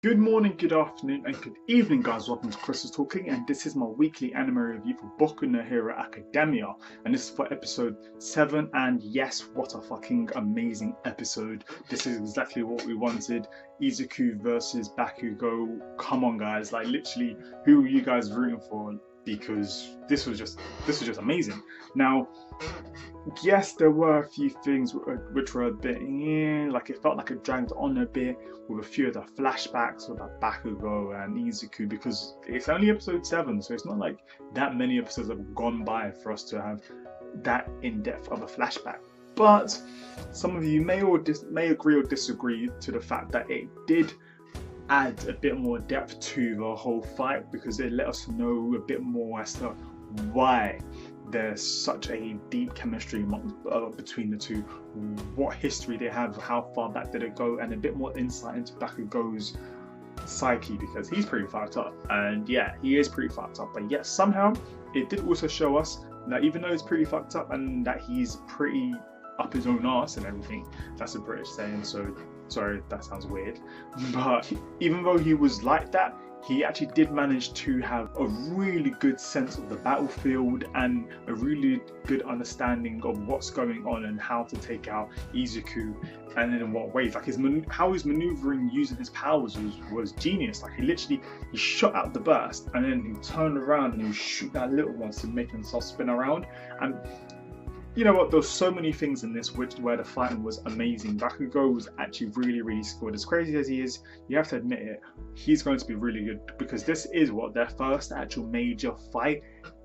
Good morning, good afternoon, and good evening, guys. Welcome to Chris is Talking, and this is my weekly anime review for BOKU no Hero Academia, and this is for episode 7. And yes, what a fucking amazing episode! This is exactly what we wanted. DEKU versus BAKUGO. Come on, guys! Like literally, who are you guys rooting for? Because this was just amazing. Now, yes, there were a few things which were a bit, like it felt like it dragged on a bit with a few of the flashbacks with BAKUGO and DEKU, because it's only episode 7, so it's not like that many episodes have gone by for us to have that in-depth of a flashback. But some of you may agree or disagree to the fact that it did add a bit more depth to the whole fight, because it let us know a bit more as to why there's such a deep chemistry between the two, what history they have, how far back did it go, and a bit more insight into BAKUGO's psyche, because he's pretty fucked up. And yeah, he is pretty fucked up, but yet somehow it did also show us that even though he's pretty fucked up and that he's pretty up his own arse and everything, that's a British saying, so sorry, that sounds weird, but even though he was like that, he actually did manage to have a really good sense of the battlefield and a really good understanding of what's going on and how to take out DEKU and in what ways. Like how he's maneuvering using his powers was genius. Like he shot out the burst and then he turned around and he would shoot that little one to make himself spin around. And you know what, there's so many things in this where the fighting was amazing. BAKUGO was actually really skilled. As crazy as he is, you have to admit it, he's going to be really good, because this is their first actual major fight.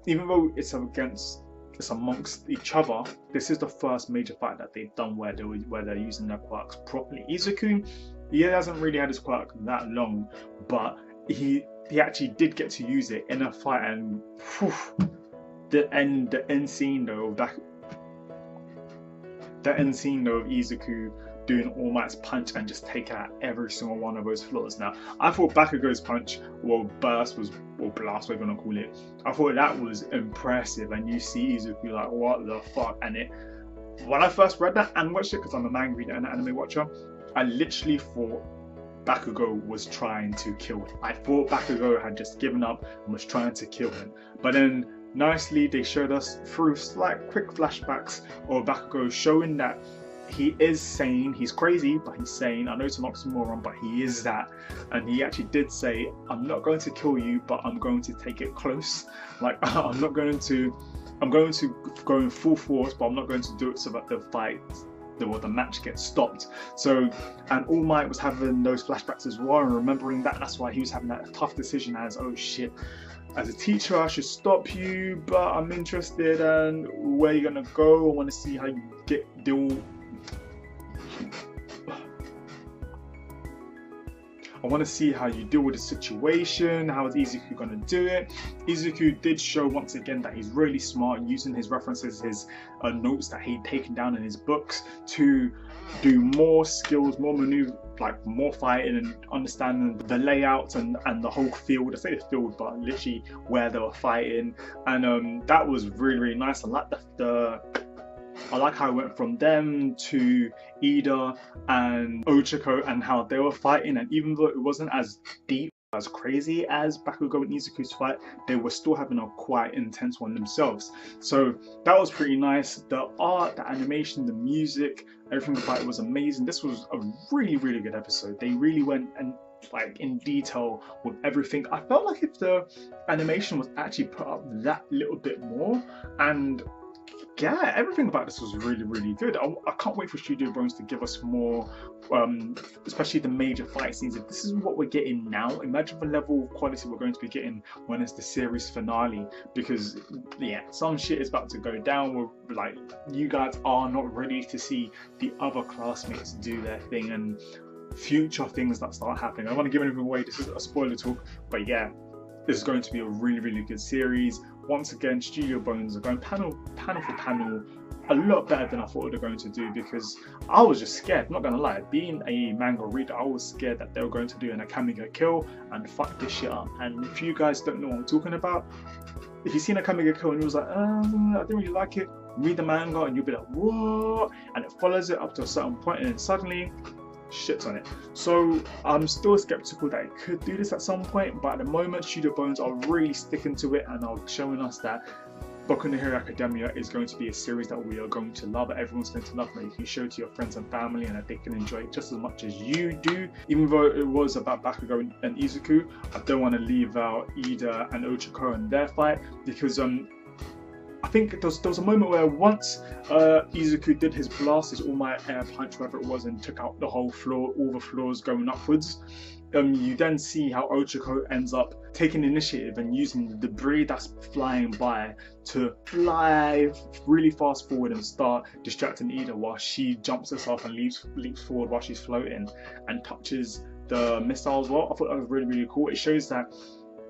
Even though it's amongst each other, this is the first major fight that they've done where they're using their quirks properly. DEKU, he hasn't really had his quirk that long, but he actually did get to use it in a fight, and whew, the end scene though of DEKU doing All Might's punch and just taking out every single one of those floors. Now, I thought BAKUGO's punch, or burst, or blast, whatever you want to call it, I thought that was impressive, and you see DEKU like, what the fuck? And when I first read that and watched it, because I'm a manga reader and an anime watcher, I literally thought BAKUGO was trying to kill him. I thought BAKUGO had just given up and was trying to kill him. But then nicely they showed us through quick flashbacks of BAKUGO showing that he is sane. He's crazy, but he's sane. I know it's an oxymoron, but he is that. And he actually did say, I'm not going to kill you, but I'm going to take it close. Like, I'm going to go in full force, but I'm not going to do it so that the match gets stopped. So, and All Might was having those flashbacks as well, and remembering that's why he was having that tough decision as, oh shit, as a teacher I should stop you, but I'm interested in where you're gonna go. I want to see how you deal. I want to see how you deal with the situation. How is DEKU going to do it? DEKU did show once again that he's really smart, using his references, his notes that he'd taken down in his books to do more skills, more maneuver, like more fighting and understanding the layout and the whole field. I say the field, but literally where they were fighting, and that was really nice. I like I like how it went from them to Ida and Ochako and how they were fighting, and even though it wasn't as deep, as crazy as BAKUGO and DEKU's fight, they were still having a quite intense one themselves. So that was pretty nice. The art, the animation, the music, everything about it was amazing. This was a really good episode. They really went and in detail with everything. I felt like if the animation was actually put up that little bit more, and yeah, everything about this was really good. I can't wait for Studio Bones to give us more, especially the major fight scenes. If this is what we're getting now, imagine the level of quality we're going to be getting when it's the series finale. Because yeah, some shit is about to go down. We're like, you guys are not ready to see the other classmates do their thing and future things that start happening. I don't want to give anything away. This is a spoiler talk, but yeah, this is going to be a really good series. Once again, Studio Bones are going panel for panel a lot better than I thought they were going to do, because I was just scared, not gonna lie. Being a manga reader, I was scared that they were going to do an Akamiga kill and fuck this shit up. And if you guys don't know what I'm talking about, if you've seen Akamiga kill and you was like, I didn't really like it, read the manga and you'll be like, what? And it follows it up to a certain point, and then suddenly shits on it. So I'm still skeptical that it could do this at some point, but at the moment Studio Bones are really sticking to it and are showing us that Boku no Hero Academia is going to be a series that we are going to love, everyone's going to love, that you can show to your friends and family and that they can enjoy it just as much as you do. Even though it was about BAKUGO and Izuku, I don't want to leave out Ida and Ochako and their fight, because I think there was a moment where once Izuku did his blast, his all-might air punch, whatever it was, and took out the whole floor, all the floors going upwards. You then see how Ochako ends up taking initiative and using the debris that's flying by to fly really fast forward and start distracting Ida while she jumps herself and leaps forward while she's floating and touches the missile as well. I thought that was really, really cool. It shows that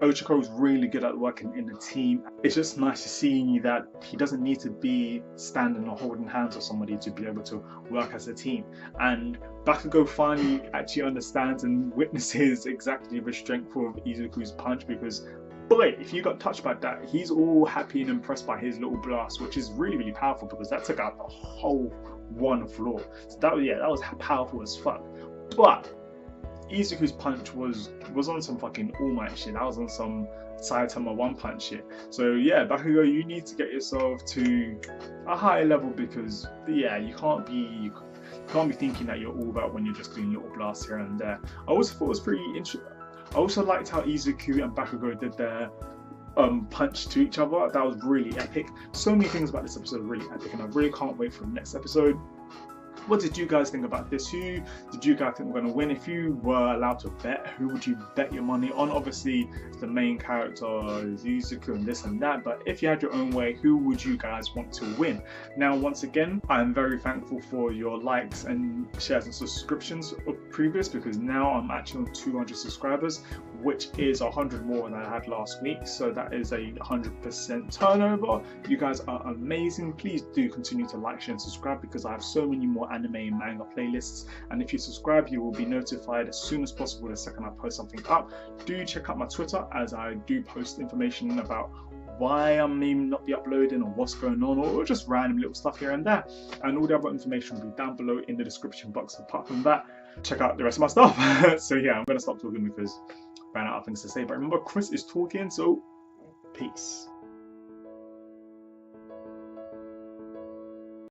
Ochako is really good at working in the team. It's just nice to see that he doesn't need to be standing or holding hands with somebody to be able to work as a team. And BAKUGO finally actually understands and witnesses exactly the strength of Izuku's punch, because boy, if you got touched by that, he's all happy and impressed by his little blast, which is really, really powerful because that took out the whole one floor. So that was powerful as fuck. But Izuku's punch was on some fucking All Might shit. That was on some Saitama one punch shit. So yeah, BAKUGO, you need to get yourself to a higher level, because yeah, you can't be thinking that you're all that when you're just doing little blasts here and there. I also thought it was pretty interesting. I also liked how Izuku and BAKUGO did their punch to each other. That was really epic. So many things about this episode are really epic, and I really can't wait for the next episode. What did you guys think about this? Who did you guys think were going to win? If you were allowed to bet, who would you bet your money on? Obviously, the main character is Izuku and this and that, but if you had your own way, who would you guys want to win? Now, once again, I'm very thankful for your likes and shares and subscriptions of previous, because now I'm actually on 200 subscribers, which is 100 more than I had last week. So that is a 100% turnover. You guys are amazing. Please do continue to like, share and subscribe, because I have so many more anime and manga playlists, and if you subscribe you will be notified as soon as possible the second I post something up. Do check out my Twitter, as I do post information about why I may not be uploading or what's going on, or just random little stuff here and there, and all the other information will be down below in the description box. Apart from that, check out the rest of my stuff. So yeah, I'm gonna stop talking because I ran out of things to say, but remember, Chris is talking, so peace.